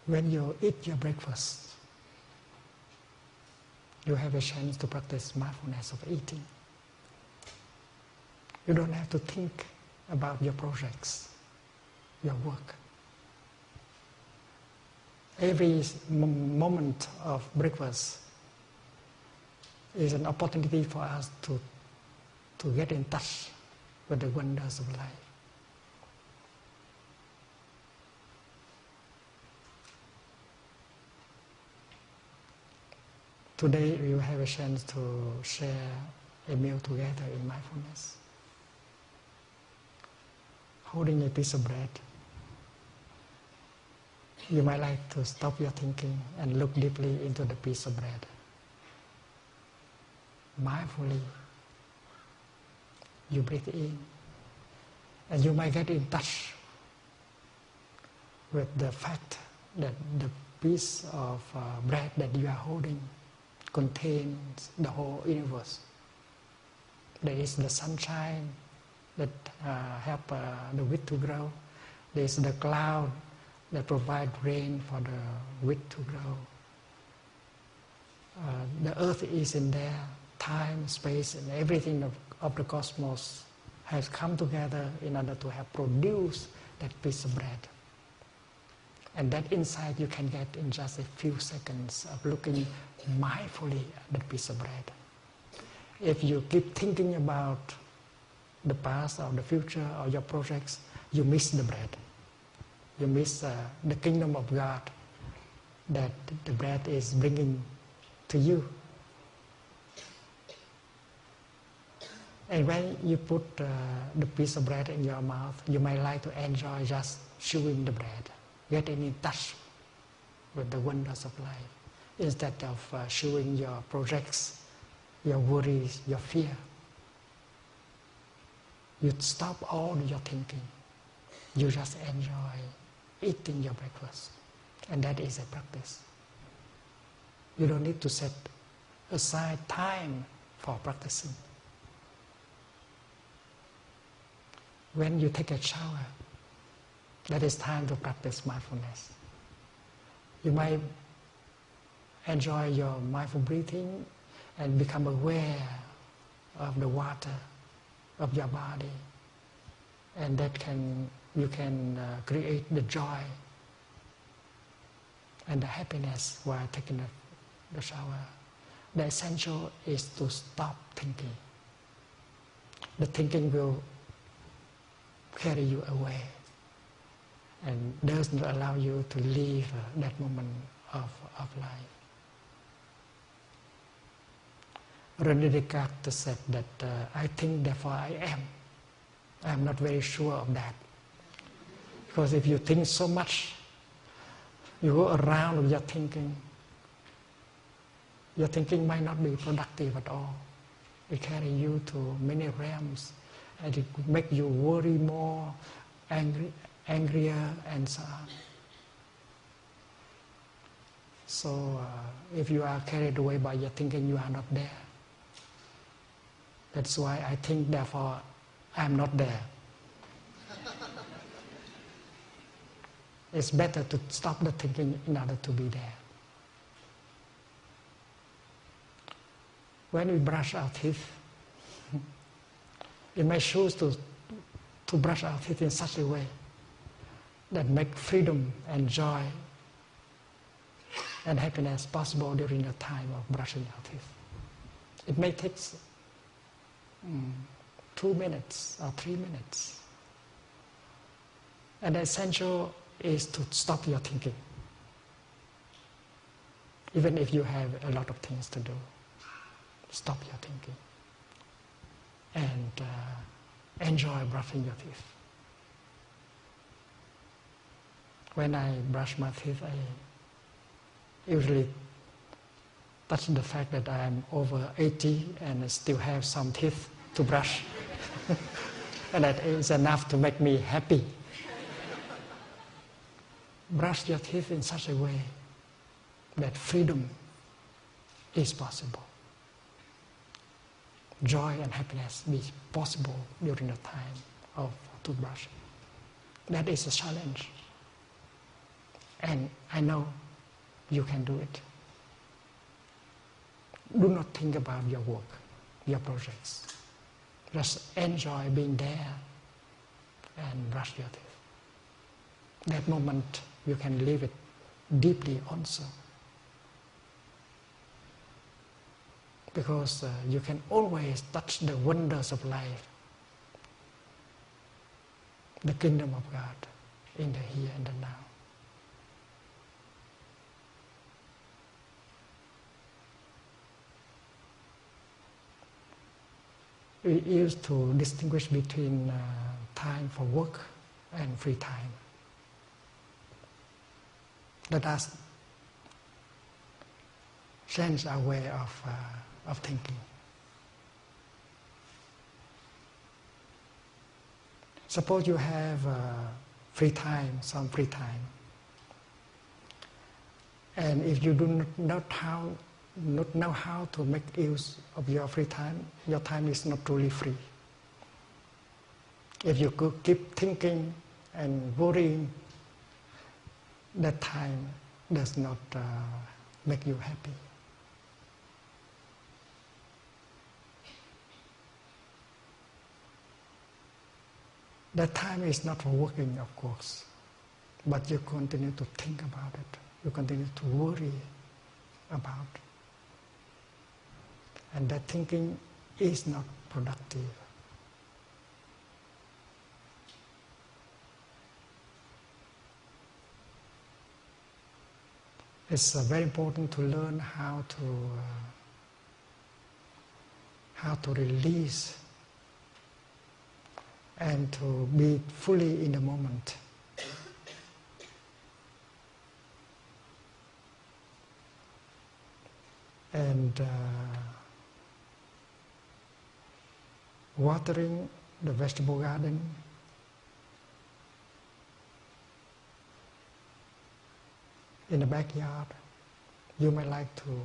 When you eat your breakfast, you have a chance to practice mindfulness of eating. You don't have to think about your projects, your work. Every moment of breakfast is an opportunity for us to get in touch with the wonders of life. Today we will have a chance to share a meal together in mindfulness. Holding a piece of bread, you might like to stop your thinking and look deeply into the piece of bread. Mindfully, you breathe in, and you might get in touch with the fact that the piece of bread that you are holding contains the whole universe. There is the sunshine that help the wheat to grow. There is the cloud that provide rain for the wheat to grow. The earth is in there. Time, space, and everything of the cosmos has come together in order to have produced that piece of bread. And that insight you can get in just a few seconds of looking mindfully at the piece of bread. If you keep thinking about the past or the future or your projects, you miss the bread. You miss the kingdom of God that the bread is bringing to you. And when you put the piece of bread in your mouth, you might like to enjoy just chewing the bread, getting in touch with the wonders of life, instead of chewing your projects, your worries, your fear. You stop all your thinking. You just enjoy eating your breakfast. And that is a practice. You don't need to set aside time for practicing. When you take a shower, that is time to practice mindfulness. You might enjoy your mindful breathing and become aware of the water of your body, and that you can create the joy and the happiness while taking the shower. The essential is to stop thinking. The thinking will carry you away and doesn't allow you to live that moment of life. René Descartes said that I think, therefore I am. I am not very sure of that. Because if you think so much, you go around with your thinking might not be productive at all. It carry you to many realms, and it could make you worry more, angrier, and so on. So if you are carried away by your thinking, you are not there. That's why I think, therefore I am not there. It's better to stop the thinking in order to be there. When we brush our teeth, we may choose to brush our teeth in such a way that make freedom and joy and happiness possible during the time of brushing our teeth. It may take 2 minutes or 3 minutes. And the essential is to stop your thinking. Even if you have a lot of things to do, stop your thinking and enjoy brushing your teeth. When I brush my teeth, I usually touch the fact that I am over 80 and I still have some teeth to brush. And that is enough to make me happy. Brush your teeth in such a way that freedom is possible. Joy and happiness be possible during the time of toothbrushing. That is a challenge. And I know you can do it. Do not think about your work, your projects. Just enjoy being there and brush your teeth. That moment you can live it deeply also. Because you can always touch the wonders of life, the kingdom of God in the here and the now. We used to distinguish between time for work and free time. Let us change our way of thinking. Suppose you have free time, some free time, and if you do not know how to make use of your free time, your time is not truly free. If you could keep thinking and worrying, that time does not make you happy. That time is not for working, of course, but you continue to think about it. You continue to worry about it. And that thinking is not productive. It's very important to learn how to release and to be fully in the moment. And watering the vegetable garden, in the backyard, you may like to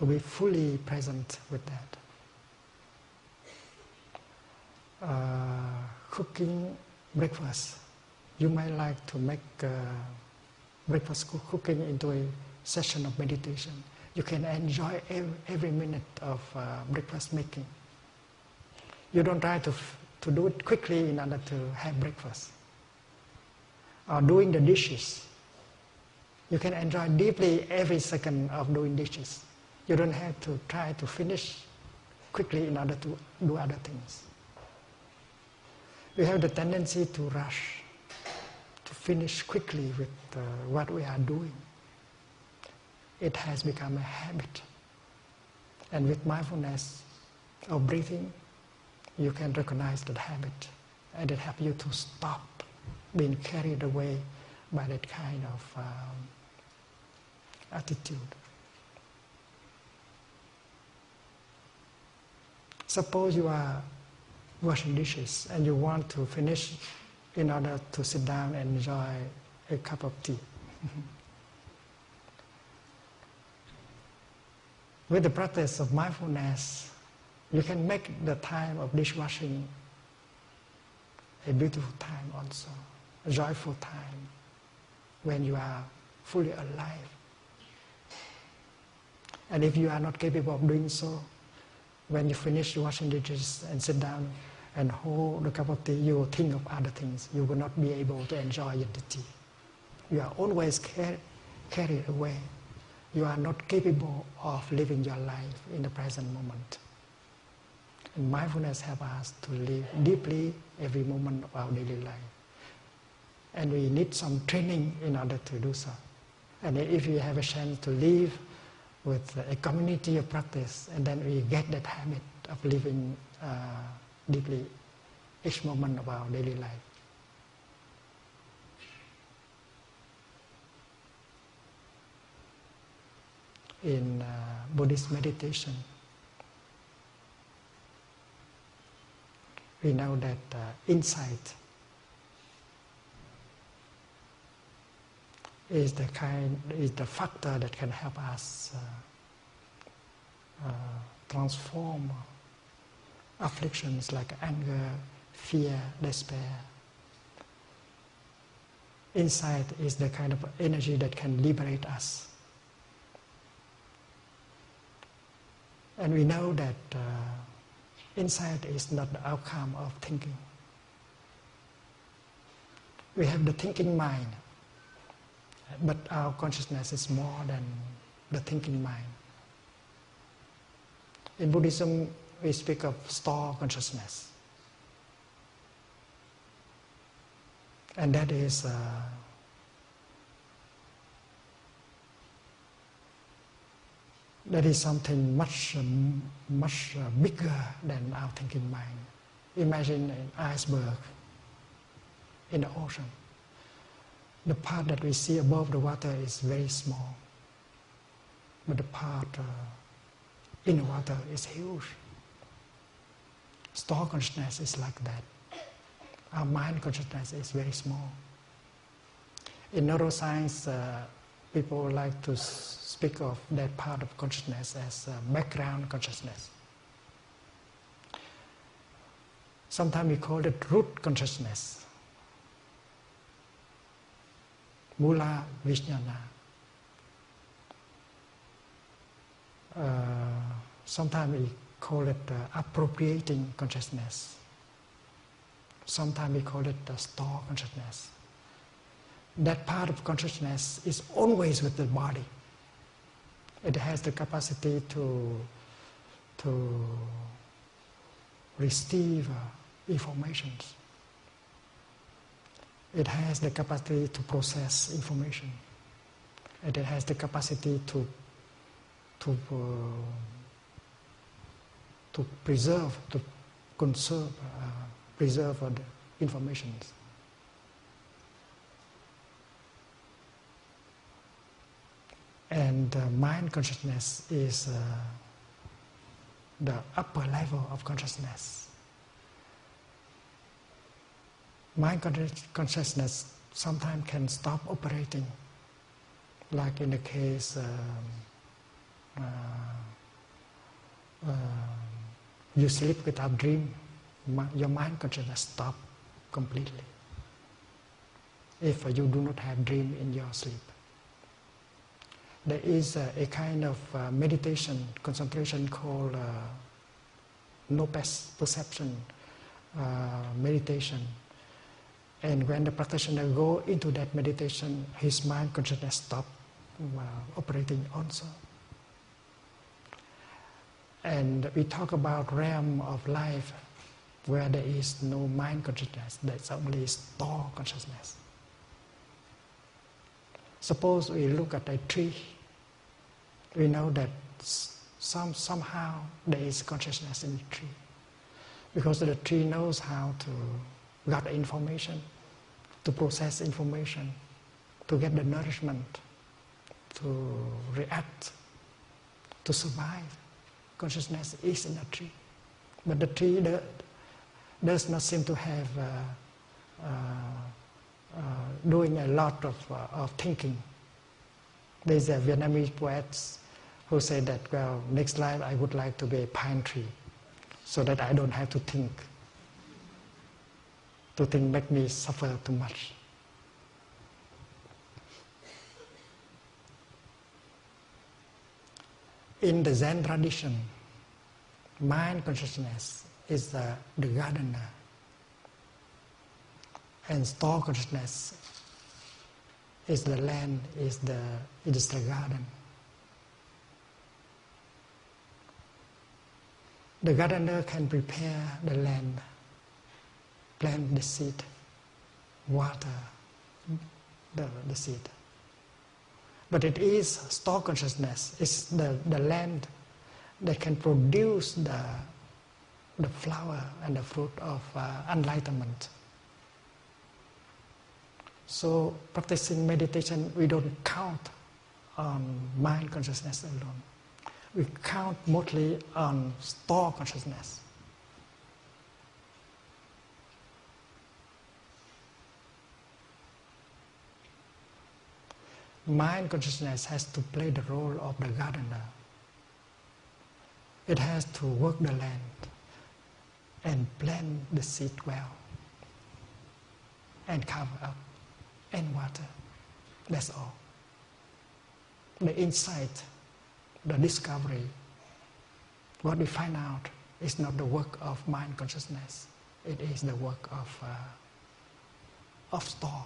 be fully present with that. Cooking breakfast, you may like to make breakfast cooking into a session of meditation. You can enjoy every minute of breakfast making. You don't try to do it quickly in order to have breakfast. Or doing the dishes. You can enjoy deeply every second of doing dishes. You don't have to try to finish quickly in order to do other things. We have the tendency to rush, to finish quickly with what we are doing. It has become a habit. And with mindfulness of breathing, you can recognize that habit, and it helps you to stop being carried away by that kind of attitude. Suppose you are washing dishes and you want to finish in order to sit down and enjoy a cup of tea. With the practice of mindfulness, you can make the time of dishwashing a beautiful time also, a joyful time, when you are fully alive. And if you are not capable of doing so, when you finish washing dishes and sit down and hold the cup of tea, you will think of other things. You will not be able to enjoy the tea. You are always carried away. You are not capable of living your life in the present moment. And mindfulness helps us to live deeply every moment of our daily life. And we need some training in order to do so. And if you have a chance to live with a community of practice, and then we get that habit of living deeply each moment of our daily life. In Buddhist meditation, we know that insight is the factor that can help us transform afflictions like anger, fear, despair Insight is the kind of energy that can liberate us. And we know that insight is not the outcome of thinking. We have the thinking mind, but our consciousness is more than the thinking mind. In Buddhism, we speak of store consciousness. And that is something much bigger than our thinking mind. Imagine an iceberg in the ocean. The part that we see above the water is very small, but the part in the water is huge. Store consciousness is like that. Our mind consciousness is very small. In neuroscience, people like to speak of that part of consciousness as background consciousness. Sometimes we call it root consciousness, mula vijnana. Sometimes we call it appropriating consciousness. Sometimes we call it store consciousness. That part of consciousness is always with the body. It has the capacity to receive information. It has the capacity to process information. And it has the capacity to preserve, to conserve, preserve the information. And mind consciousness is the upper level of consciousness. Mind consciousness sometimes can stop operating, like in the case you sleep without dream, your mind consciousness stops completely. If you do not have dream in your sleep. There is a kind of meditation, concentration called no perception meditation. And when the practitioner goes into that meditation, his mind consciousness stops operating also. And we talk about realm of life where there is no mind consciousness, there's only store consciousness. Suppose we look at a tree, we know that somehow there is consciousness in the tree. Because the tree knows how to gather information, to process information, to get the nourishment, to react, to survive. Consciousness is in a tree. But the tree does not seem to have doing a lot of thinking. There's a Vietnamese poet who said that, well, next life I would like to be a pine tree so that I don't have to think. To think make me suffer too much. In the Zen tradition, mind consciousness is the gardener, and store consciousness is the land, is the garden. The gardener can prepare the land, plant the seed, water the seed. But it is store consciousness, it's the land that can produce the flower and the fruit of enlightenment. So practicing meditation, we don't count on mind consciousness alone. We count mostly on store consciousness. Mind consciousness has to play the role of the gardener. It has to work the land and plant the seed well and cover up and water. That's all. The insight, the discovery, what we find out is not the work of mind consciousness. It is the work of store.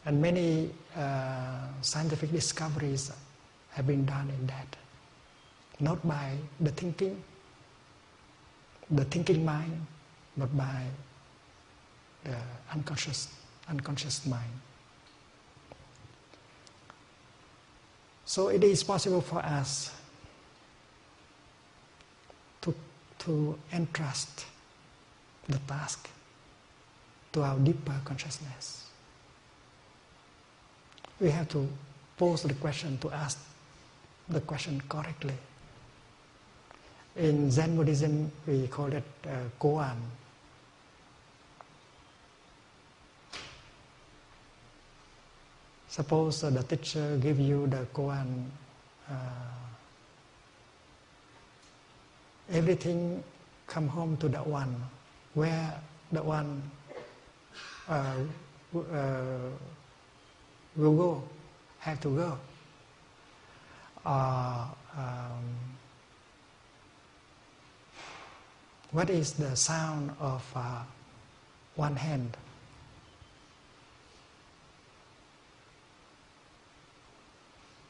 And many scientific discoveries have been done in that. Not by the thinking mind, but by the unconscious mind. So it is possible for us to entrust the task to our deeper consciousness. We have to pose the question, to ask the question correctly. In Zen Buddhism, we call it koan. Suppose the teacher give you the koan, everything come home to the one, where the one will go, have to go. What is the sound of one hand?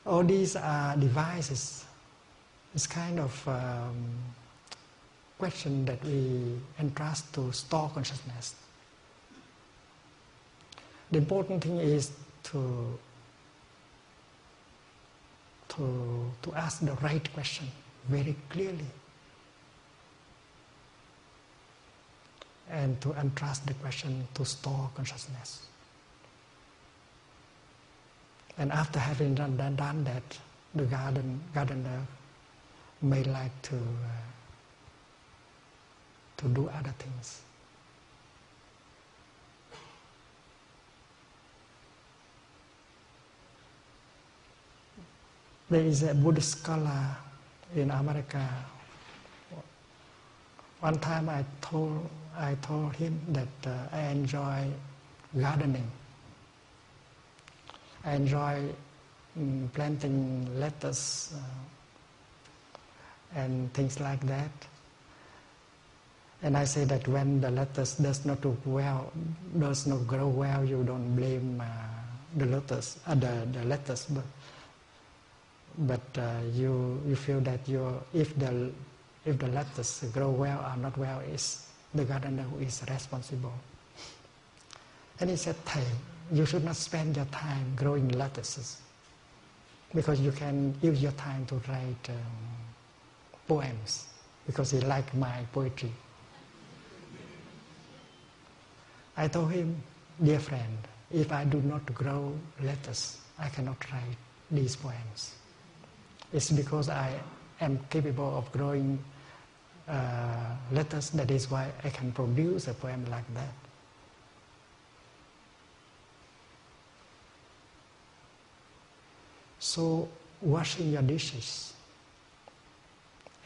All these are devices. It's kind of question that we entrust to store consciousness. The important thing is to ask the right question very clearly, and to entrust the question to store consciousness. And after having done that, the gardener may like to do other things. There is a Buddhist scholar in America. One time I told him that I enjoy gardening. I enjoy planting lettuce and things like that. And I say that when the lettuce does not grow well, you don't blame the lettuce, but you feel that if the lettuce grow well or not well, is the gardener who is responsible. And he said, Thay, you should not spend your time growing lettuces, because you can use your time to write poems, because he liked my poetry. I told him, dear friend, if I do not grow lettuce, I cannot write these poems. It's because I am capable of growing lettuce, that is why I can produce a poem like that. So washing your dishes,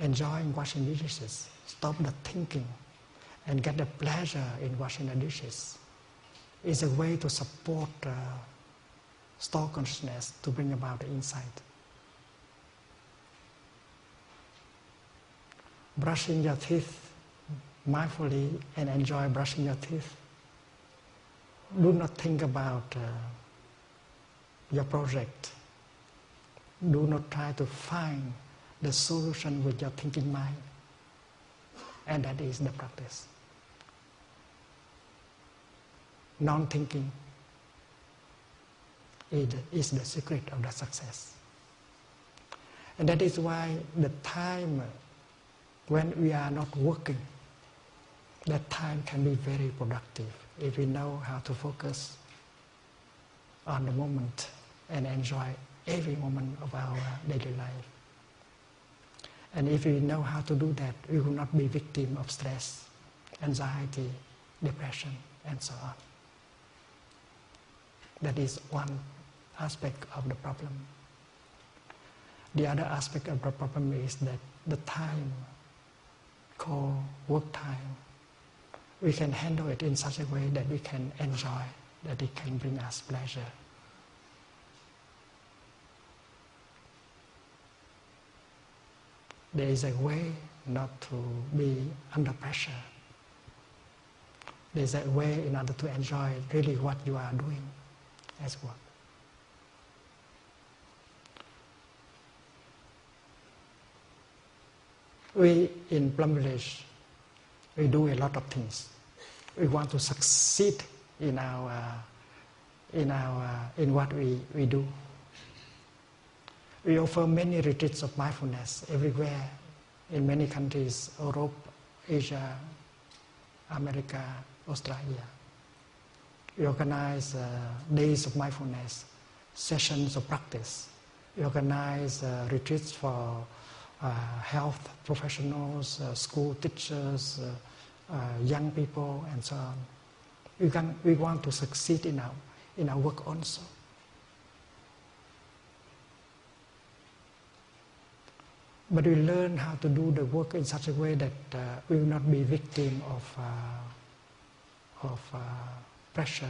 enjoying washing the dishes, stop the thinking and get the pleasure in washing the dishes is a way to support store consciousness, to bring about the insight. Brushing your teeth mindfully and enjoy brushing your teeth. Do not think about your project. Do not try to find the solution with your thinking mind. And that is the practice. Non-thinking is the secret of the success. And that is why the time when we are not working, that time can be very productive if we know how to focus on the moment and enjoy every moment of our daily life. And if we know how to do that, we will not be victim of stress, anxiety, depression, and so on. That is one aspect of the problem. The other aspect of the problem is that the time called work time we can handle it in such a way that we can enjoy, that it can bring us pleasure. There is a way not to be under pressure. There is a way in order to enjoy really what you are doing as work. We in Plum Village, we do a lot of things. We want to succeed in what we do. We offer many retreats of mindfulness everywhere, in many countries, Europe, Asia, America, Australia. We organize days of mindfulness, sessions of practice. We organize retreats for health professionals, school teachers, young people, and so on. We want to succeed in our work also. But we learn how to do the work in such a way that we will not be victim of pressure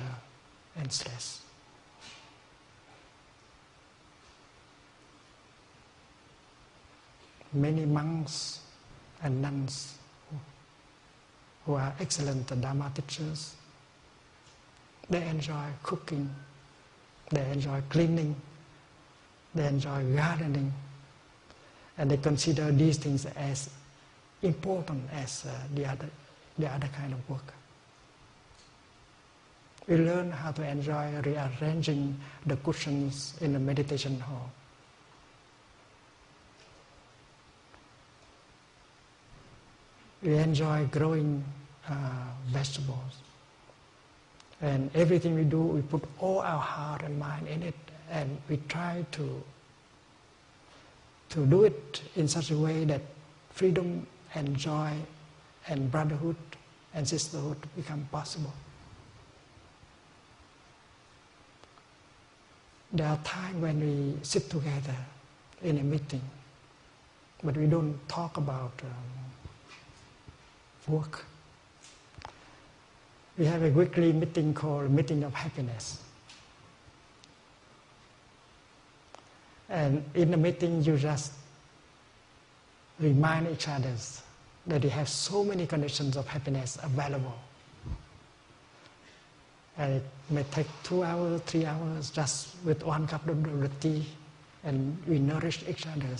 and stress. Many monks and nuns who are excellent Dharma teachers, they enjoy cooking, they enjoy cleaning, they enjoy gardening, and they consider these things as important as the other kind of work. We learn how to enjoy rearranging the cushions in the meditation hall. We enjoy growing vegetables. And everything we do, we put all our heart and mind in it, and we try to do it in such a way that freedom and joy and brotherhood and sisterhood become possible. There are times when we sit together in a meeting, but we don't talk about work. We have a weekly meeting called Meeting of Happiness. And in the meeting, you just remind each other that you have so many conditions of happiness available. And it may take 2 hours, 3 hours, just with 1 cup of tea, and we nourish each other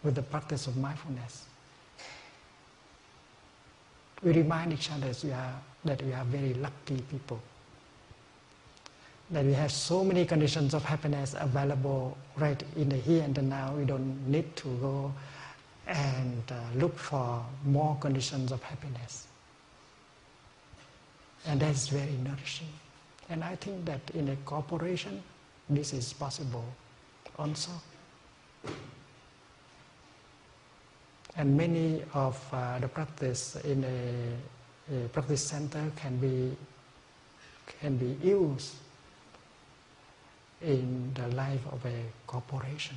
with the practice of mindfulness. We remind each other that we are very lucky people, that we have so many conditions of happiness available right in the here and the now. We don't need to go and look for more conditions of happiness. And that's very nourishing. And I think that in a corporation, this is possible also. And many of the practice in a practice center can be used in the life of a corporation.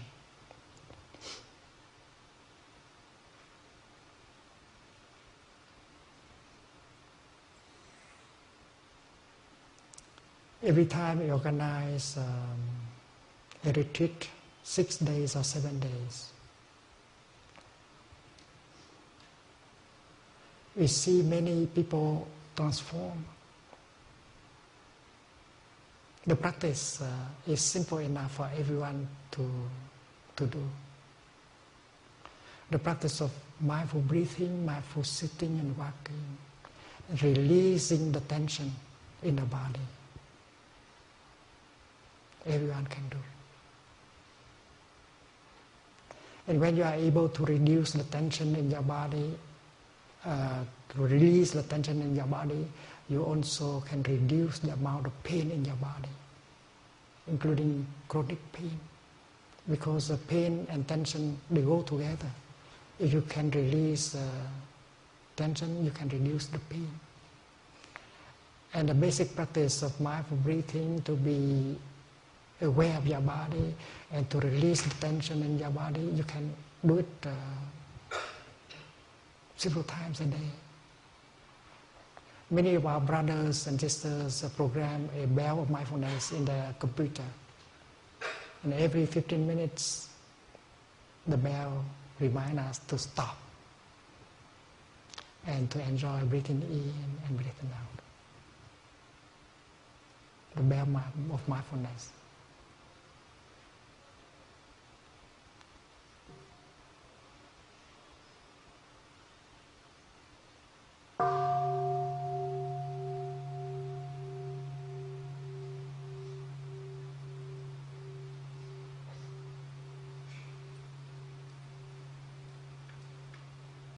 Every time we organize a retreat, 6 days or 7 days, we see many people transform. The practice is simple enough for everyone to do. The practice of mindful breathing, mindful sitting and walking, releasing the tension in the body. Everyone can do. And when you are able to reduce the tension in your body, to release the tension in your body, you also can reduce the amount of pain in your body, including chronic pain, because the pain and tension, they go together. If you can release tension, you can reduce the pain. And the basic practice of mindful breathing, to be aware of your body and to release the tension in your body, you can do it several times a day. Many of our brothers and sisters program a bell of mindfulness in their computer. And every 15 minutes, the bell reminds us to stop and to enjoy breathing in and breathing out. The bell of mindfulness.